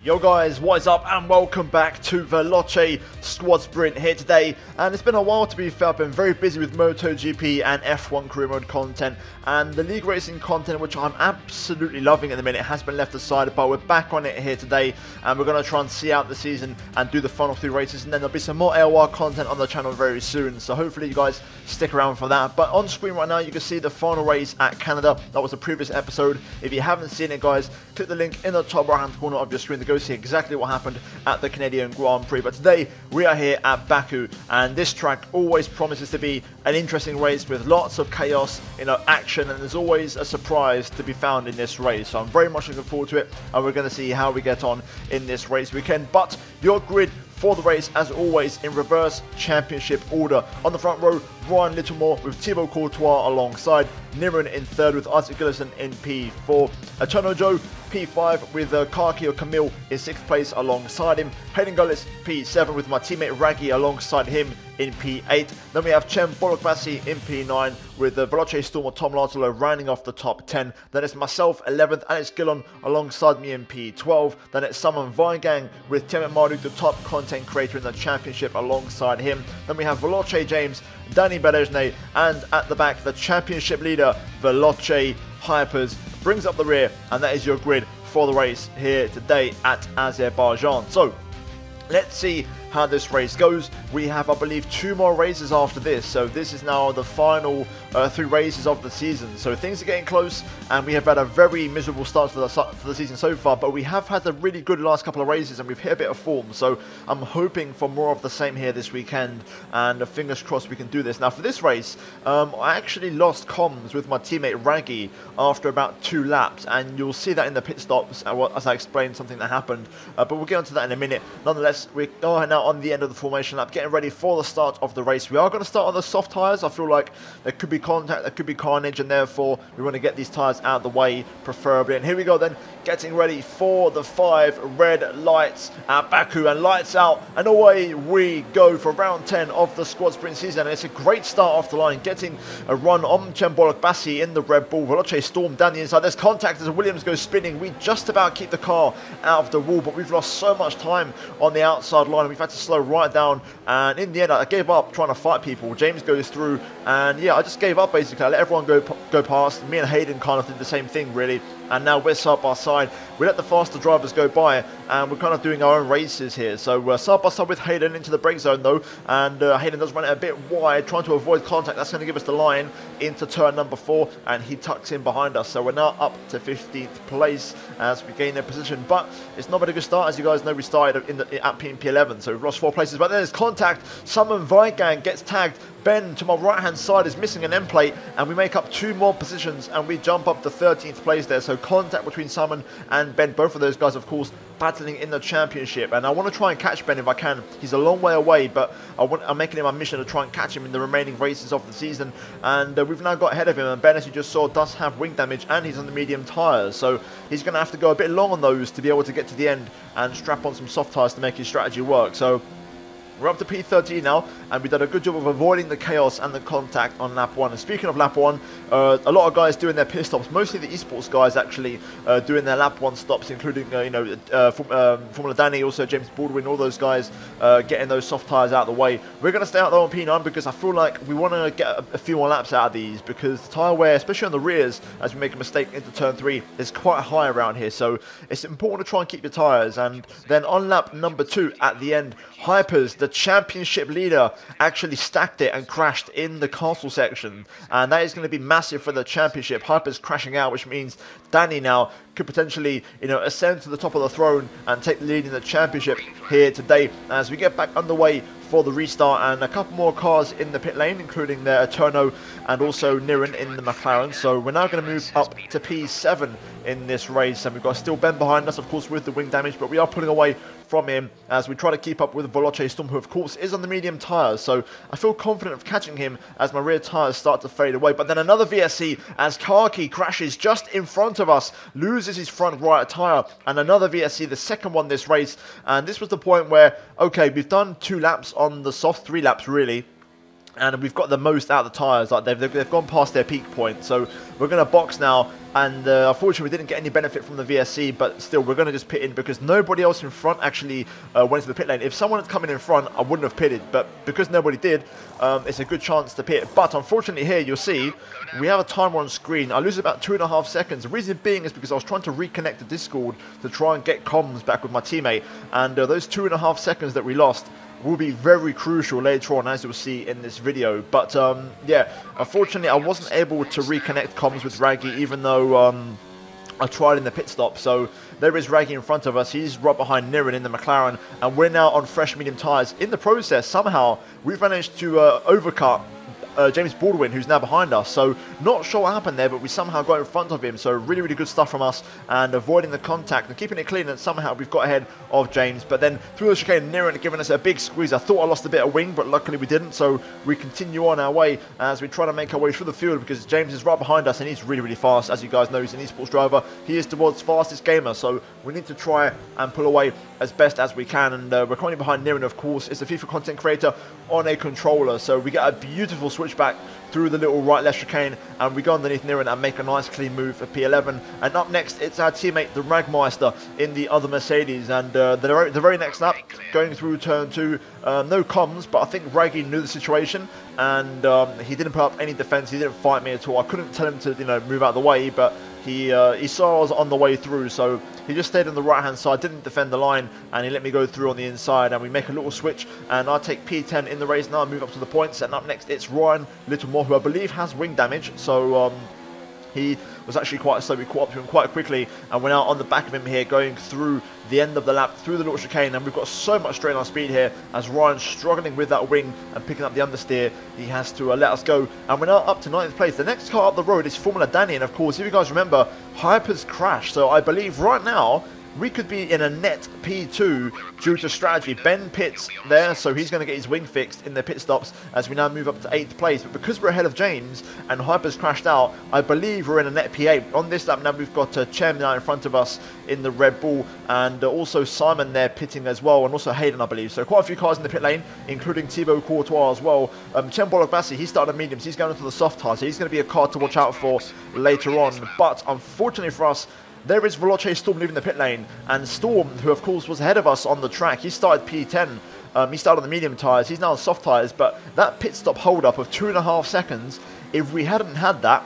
Yo guys, what is up and welcome back to Veloce Squadsprint here today. And it's been a while, to be fair. I've been very busy with MotoGP and F1 career mode content, and the league racing content, which I'm absolutely loving at the minute, has been left aside. But we're back on it here today, and we're going to try and see out the season and do the final 3 races, and then there'll be some more LR content on the channel very soon, so hopefully you guys stick around for that. But on screen right now you can see the final race at Canada. That was the previous episode. If you haven't seen it, guys, click the link in the top right hand corner of your screen to go see exactly what happened at the Canadian Grand Prix. But today we are here at Baku, and this track always promises to be an interesting race with lots of chaos, action, and there's always a surprise to be found in this race. So I'm very much looking forward to it, and we're going to see how we get on in this race weekend. But your grid for the race, as always, in reverse championship order. On the front row, Brian Littlemore with Thibaut Courtois alongside, Niren in third with Isaac Gillison in P4, Eterno Joe P5 with Kaki or Camille in 6th place alongside him, Hayden Gullis P7 with my teammate Raggy alongside him in P8. Then we have Cem Bolokbasi in P9 with Veloce Storm or Tom Lartolo rounding off the top 10. Then it's myself 11th, Alex Gillon alongside me in P12. Then it's Simon Vinegang with Tiamat Marduk, the top content creator in the championship, alongside him. Then we have Veloce James, Danny Berejne, and at the back the championship leader Veloce Hypers brings up the rear, and that is your grid for the race here today at Azerbaijan. So let's see how this race goes. We have, I believe, 2 more races after this, so this is now the final 3 races of the season. So things are getting close, and we have had a very miserable start to the season so far, but we have had a really good last couple of races, and we've hit a bit of form. So I'm hoping for more of the same here this weekend, and fingers crossed we can do this. Now for this race, I actually lost comms with my teammate Raggy after about 2 laps, and you'll see that in the pit stops as I explain something that happened, but we'll get onto that in a minute. Nonetheless, we are now on the end of the formation lap, getting ready for the start of the race. We are going to start on the soft tyres. I feel like there could be contact, there could be carnage, and therefore we want to get these tyres out of the way, preferably. And here we go then, getting ready for the 5 red lights at Baku, and lights out, and away we go for round 10 of the squad sprint season. And it's a great start off the line, getting a run on Cem Bolokbasi in the Red Bull. Veloce Storm down the inside. There's contact as Williams goes spinning. We just about keep the car out of the wall, but we've lost so much time on the outside line, and we've had to slow right down, and in the end I gave up trying to fight people. James goes through, and yeah, I just gave up basically. I let everyone go past. Me and Hayden kind of did the same thing really, and now we're side by side. We let the faster drivers go by, and we're kind of doing our own races here. So we're side by side with Hayden into the brake zone though, and Hayden does run it a bit wide, trying to avoid contact. That's going to give us the line into turn number 4, and he tucks in behind us. So we're now up to 15th place as we gain their position, but it's not been a good start. As you guys know, we started at P11, so we've lost 4 places. But then there's contact. Simon Vinegang gets tagged. Ben to my right hand side is missing an end plate, and we make up 2 more positions, and we jump up to 13th place there. So contact between Simon and Ben, both of those guys of course battling in the championship, and I want to try and catch Ben if I can. He's a long way away, but I'm making it my mission to try and catch him in the remaining races of the season. And we've now got ahead of him, and Ben, as you just saw, does have wing damage, and he's on the medium tyres, so he's going to have to go a bit long on those to be able to get to the end and strap on some soft tyres to make his strategy work. So we're up to P13 now, and we've done a good job of avoiding the chaos and the contact on lap 1. And speaking of lap 1, a lot of guys doing their pit stops, mostly the esports guys actually doing their lap 1 stops, including Formula Danny, also James Baldwin, all those guys getting those soft tyres out of the way. We're going to stay out though on P9 because I feel like we want to get a few more laps out of these, because the tyre wear, especially on the rears, as we make a mistake into turn 3, is quite high around here. So it's important to try and keep your tyres. And then on lap number 2 at the end, Hypers, the championship leader, actually stacked it and crashed in the castle section, and that is going to be massive for the championship. Hyper's crashing out, which means Danny now could potentially ascend to the top of the throne and take the lead in the championship here today as we get back underway for the restart. And a couple more cars in the pit lane, including the Eterno and also Niren in the McLaren. So we're now going to move up to P7 in this race, and we've got still Ben behind us, of course, with the wing damage, but we are pulling away from him as we try to keep up with Veloce Storm, who of course is on the medium tyres. So I feel confident of catching him as my rear tyres start to fade away. But then another VSC as Kaki crashes just in front of us, loses his front right tyre, and another VSC, the second one this race. And this was the point where, okay, we've done 2 laps on the soft, 3 laps really, and we've got the most out of the tyres. Like they've gone past their peak point, so we're going to box now. And unfortunately, we didn't get any benefit from the VSC, but still, we're going to just pit in because nobody else in front actually went into the pit lane. If someone had come in front, I wouldn't have pitted, but because nobody did, it's a good chance to pit. But unfortunately here, you'll see, we have a timer on screen. I lose about 2.5 seconds. The reason being is because I was trying to reconnect the Discord to try and get comms back with my teammate, and those 2.5 seconds that we lost will be very crucial later on, as you'll see in this video. But yeah, unfortunately I wasn't able to reconnect comms with Raggy, even though I tried in the pit stop. So there is Raggy in front of us. He's right behind Niren in the McLaren, and we're now on fresh medium tyres. In the process, somehow we've managed to overcut James Baldwin, who's now behind us. So not sure what happened there, but we somehow got in front of him. So really, really good stuff from us, and avoiding the contact and keeping it clean, and somehow we've got ahead of James. But then through the chicane, Niren giving us a big squeeze. I thought I lost a bit of wing, but luckily we didn't. So we continue on our way as we try to make our way through the field, because James is right behind us and he's really, really fast. As you guys know, he's an esports driver. He is the world's fastest gamer, so we need to try and pull away as best as we can. And we're currently behind Niren, of course. It's a FIFA content creator on a controller, so we get a beautiful switchback through the little right-left chicane, and we go underneath Niren and make a nice clean move for P11. And up next, it's our teammate, the Ragmeister, in the other Mercedes. And the very next lap, going through turn 2, no comms, but I think Raggy knew the situation, and he didn't put up any defense. He didn't fight me at all. I couldn't tell him to, you know, move out of the way, but he saw I was on the way through, so he just stayed on the right hand side, didn't defend the line, and he let me go through on the inside. And we make a little switch, and I take P10 in the race now, move up to the points. And up next it's Ryan Littlemore, who I believe has wing damage, so he was actually quite slow. We caught up to him quite quickly, and we're now on the back of him here, going through the end of the lap, through the little chicane. And we've got so much strain on speed here, as Ryan's struggling with that wing and picking up the understeer. He has to let us go, and we're now up to 9th place. The next car up the road is Formula Danny, and of course, if you guys remember, Hyper's crashed, so I believe right now we could be in a net P2 due to strategy. Ben pits there, so he's going to get his wing fixed in the pit stops as we now move up to 8th place. But because we're ahead of James and Hyper's crashed out, I believe we're in a net P8. On this lap now, we've got Chem now in front of us in the Red Bull, and also Simon there pitting as well, and also Hayden, I believe. So quite a few cars in the pit lane, including Thibaut Courtois as well. Chem Bologbassi, he started mediums. He's going into the soft tires, so he's going to be a car to watch out for later on. But unfortunately for us, there is Veloce Storm leaving the pit lane, and Storm, who of course was ahead of us on the track, he started P10. He started on the medium tyres, he's now on soft tyres, but that pit stop hold up of 2.5 seconds, if we hadn't had that,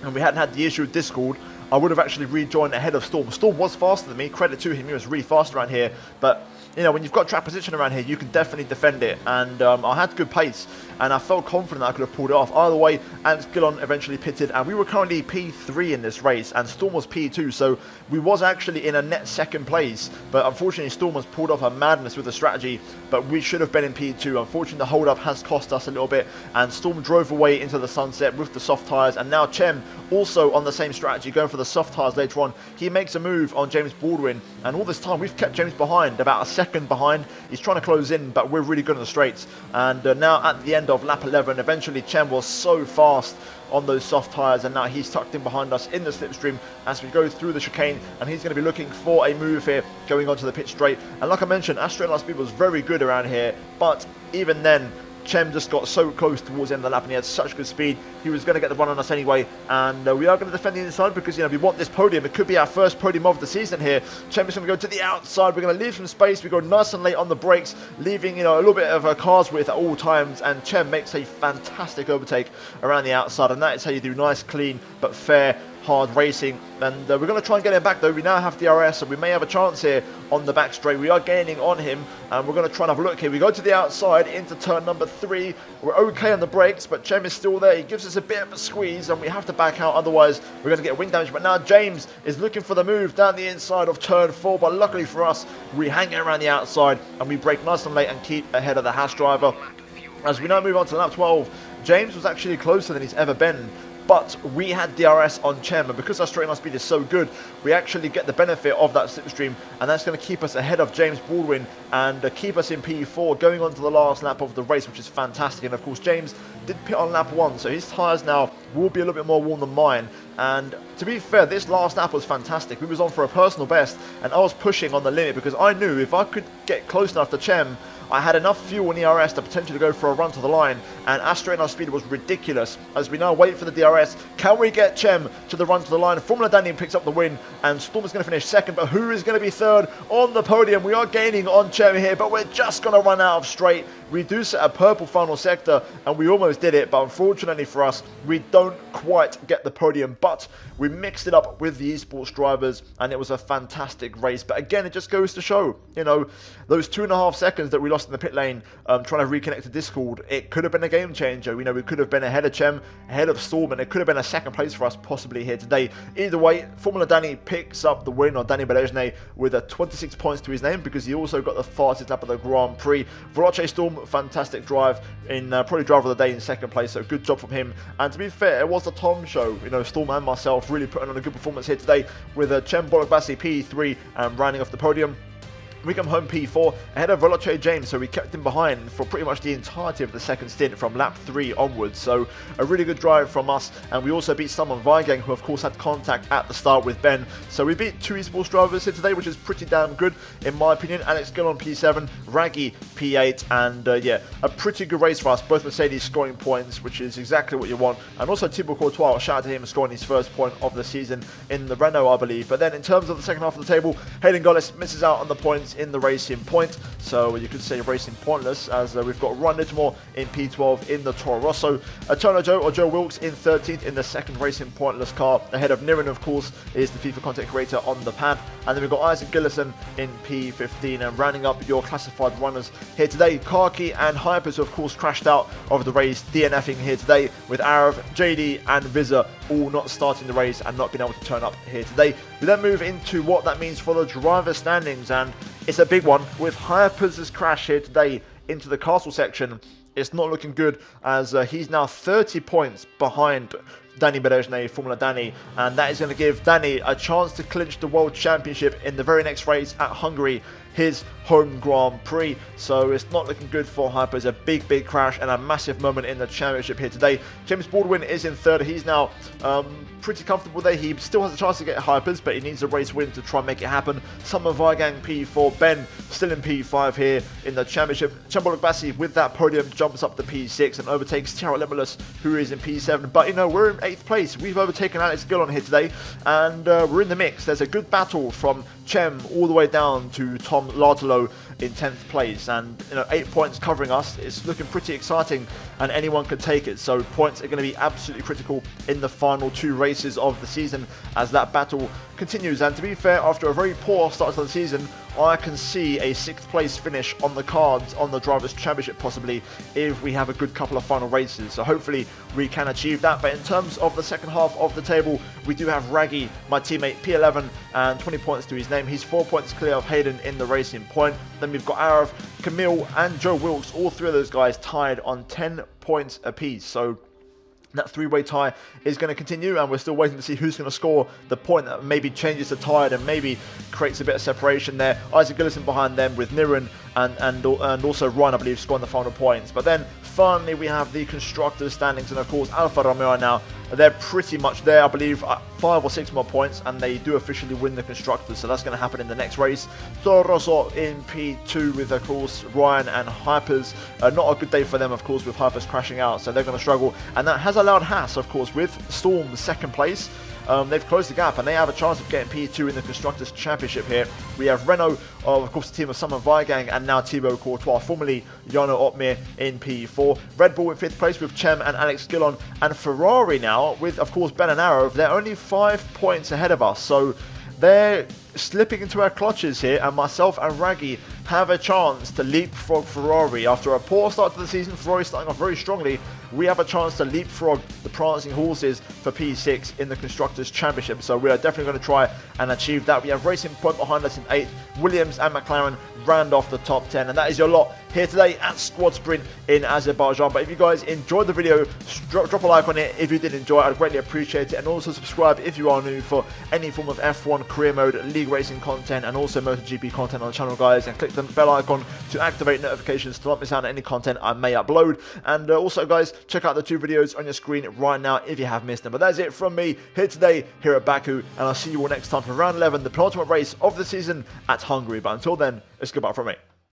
and we hadn't had the issue with Discord, I would have actually rejoined ahead of Storm. Storm was faster than me, credit to him, he was really fast around here, but you know, when you've got track position around here, you can definitely defend it, and I had good pace, and I felt confident that I could have pulled it off. Either way, Alex Gillon eventually pitted, and we were currently P3 in this race, and Storm was P2, so we was actually in a net 2nd place, but unfortunately Storm has pulled off a madness with the strategy, but we should have been in P2. Unfortunately, the hold-up has cost us a little bit, and Storm drove away into the sunset with the soft tyres, and now Chem also on the same strategy, going for the soft tyres later on. He makes a move on James Baldwin, and all this time we've kept James behind, about a second behind. He's trying to close in, but we're really good on the straights. And now at the end of lap 11, eventually Chem was so fast on those soft tyres, and now he's tucked in behind us in the slipstream as we go through the chicane, and he's going to be looking for a move here going onto the pit straight. And like I mentioned, our straight line speed was very good around here, but even then Chem just got so close towards the end of the lap, and he had such good speed, he was going to get the run on us anyway. And we are going to defend the inside because, you know, we want this podium. It could be our first podium of the season here. Chem is going to go to the outside. We're going to leave some space. We go nice and late on the brakes, leaving, you know, a little bit of a car's width at all times. And Chem makes a fantastic overtake around the outside, and that is how you do nice, clean, but fair, hard racing. And we're going to try and get him back, though. We now have DRS, so we may have a chance here on the back straight. We are gaining on him, and we're going to try and have a look here. We go to the outside into turn number 3. We're okay on the brakes, but Chem is still there. He gives us a bit of a squeeze, and we have to back out, otherwise we're going to get wing damage. But now James is looking for the move down the inside of turn 4, but luckily for us, we hang it around the outside, and we brake nice and late and keep ahead of the Haas driver. As we now move on to lap 12, James was actually closer than he's ever been, but we had DRS on Chem, and because our straight line speed is so good, we actually get the benefit of that slipstream, and that's going to keep us ahead of James Baldwin and keep us in P4 going on to the last lap of the race, which is fantastic. And of course James did pit on lap 1, so his tyres now will be a little bit more worn than mine. And to be fair, this last lap was fantastic. We was on for a personal best, and I was pushing on the limit because I knew if I could get close enough to Chem, I had enough fuel in the DRS to potentially go for a run to the line, and aspirating our speed was ridiculous. As we now wait for the DRS, can we get Chem to the run to the line? Formula Danny picks up the win, and Storm is going to finish second, but who is going to be third on the podium? We are gaining on Chem here, but we're just going to run out of straight. We do set a purple final sector, and we almost did it, but unfortunately for us, we don't quite get the podium, but we mixed it up with the esports drivers, and it was a fantastic race. But again, it just goes to show, you know, those 2.5 seconds that we lost in the pit lane trying to reconnect to Discord, it could have been a game changer. You know, we could have been ahead of Chem, ahead of Storm, and it could have been a second place for us possibly here today. Either way, Formula Danny picks up the win, or Danny Belezne, with a 26 points to his name, because he also got the fastest lap of the Grand Prix. Veloce Storm, fantastic drive in probably driver of the day in second place, so good job from him. And to be fair, it was the Tom show. You know, Storm and myself really putting on a good performance here today, with Chem Bologbasi P3 and rounding off the podium. We come home P4 ahead of Veloce James, so we kept him behind for pretty much the entirety of the second stint from lap 3 onwards. So a really good drive from us, and we also beat someone Vigang, who of course had contact at the start with Ben. So we beat 2 esports drivers here today, which is pretty damn good in my opinion. Alex Gill on P7, Raggy P8, and yeah, a pretty good race for us. Both Mercedes scoring points, which is exactly what you want. And also Thibaut Courtois, shout out to him, scoring his first point of the season in the Renault, I believe. But then in terms of the second half of the table, Hayden Gullis misses out on the points in the racing point, so you could say racing pointless, as we've got Ron Littlemore in P12 in the Toro Rosso, Turner Joe or Joe Wilkes in 13th in the second racing pointless car. Ahead of Niren, of course, is the FIFA content creator on the pad, and then we've got Isaac Gillison in P15. And rounding up your classified runners here today, Karki and Hypers, who of course crashed out of the race, DNFing here today, with Arav, JD and Vizza all not starting the race and not being able to turn up here today. We then move into what that means for the driver standings, and it's a big one, with Hypers' crash here today into the castle section. It's not looking good, as he's now 30 points behind Danny Belezne, Formula Danny, and that is going to give Danny a chance to clinch the World Championship in the very next race at Hungary, his home Grand Prix. So it's not looking good for Hypers. A big crash and a massive moment in the championship here today. James Baldwin is in third. He's now pretty comfortable there. He still has a chance to get Hypers, but he needs a race win to try and make it happen. Summer Vigang P4, Ben still in P5 here in the championship. Chambolok Bassi with that podium jumps up to P6 and overtakes Tiara Limulus, who is in P7. But you know, we're in 8th place. We've overtaken Alex Gill on here today, and we're in the mix. There's a good battle from Chem all the way down to Tom Lartelo in 10th place, and you know, 8 points covering us. It's looking pretty exciting, and anyone can take it. So points are going to be absolutely critical in the final 2 races of the season as that battle continues. And to be fair, after a very poor start to the season, I can see a 6th place finish on the cards on the Drivers' Championship possibly, if we have a good couple of final races. So hopefully we can achieve that. But in terms of the second half of the table, we do have Raggy, my teammate, P11 and 20 points to his name. He's 4 points clear of Hayden in the racing point. Then we've got Arav, Camille and Joe Wilkes, all 3 of those guys tied on 10 points apiece. So that 3-way tie is going to continue, and we're still waiting to see who's going to score the point that maybe changes the tide and maybe creates a bit of separation there. Isaac Gillison behind them, with Niren and also Ryan, I believe, scoring the final points. But then finally we have the constructors standings, and of course Alfa Romeo now, they're pretty much there. I believe 5 or 6 more points, and they do officially win the constructors, so that's going to happen in the next race. Toro Rosso in P2 with, of course, Ryan and Hypers. Not a good day for them, of course, with Hypers crashing out, so they're going to struggle, and that has allowed Haas, of course, with Storm 2nd place. They've closed the gap, and they have a chance of getting P2 in the Constructors' Championship here. We have Renault, of course, the team of Summer Vigang, and now Thibaut Courtois, formerly Jarno Opmeer, in P4. Red Bull in 5th place with Chem and Alex Gillon, and Ferrari now with, of course, Ben and Arrow. They're only 5 points ahead of us, so they're slipping into our clutches here, and myself and Raggy have a chance to leapfrog Ferrari. After a poor start to the season, Ferrari starting off very strongly, we have a chance to leapfrog the prancing horses for P6 in the Constructors' Championship. So we are definitely going to try and achieve that. We have Racing Point behind us in 8th. Williams and McLaren round off the top 10. And that is your lot here today at Squadsprint in Azerbaijan. But if you guys enjoyed the video, drop a like on it. If you did enjoy it, I'd greatly appreciate it. And also subscribe if you are new for any form of F1 career mode, league racing content, and also MotoGP content on the channel, guys. And click the bell icon to activate notifications to not miss out on any content I may upload. And also, guys, check out the 2 videos on your screen right now if you have missed them. But that's it from me here today, here at Baku, and I'll see you all next time for round 11, the penultimate race of the season at Hungary. But until then, it's goodbye from me.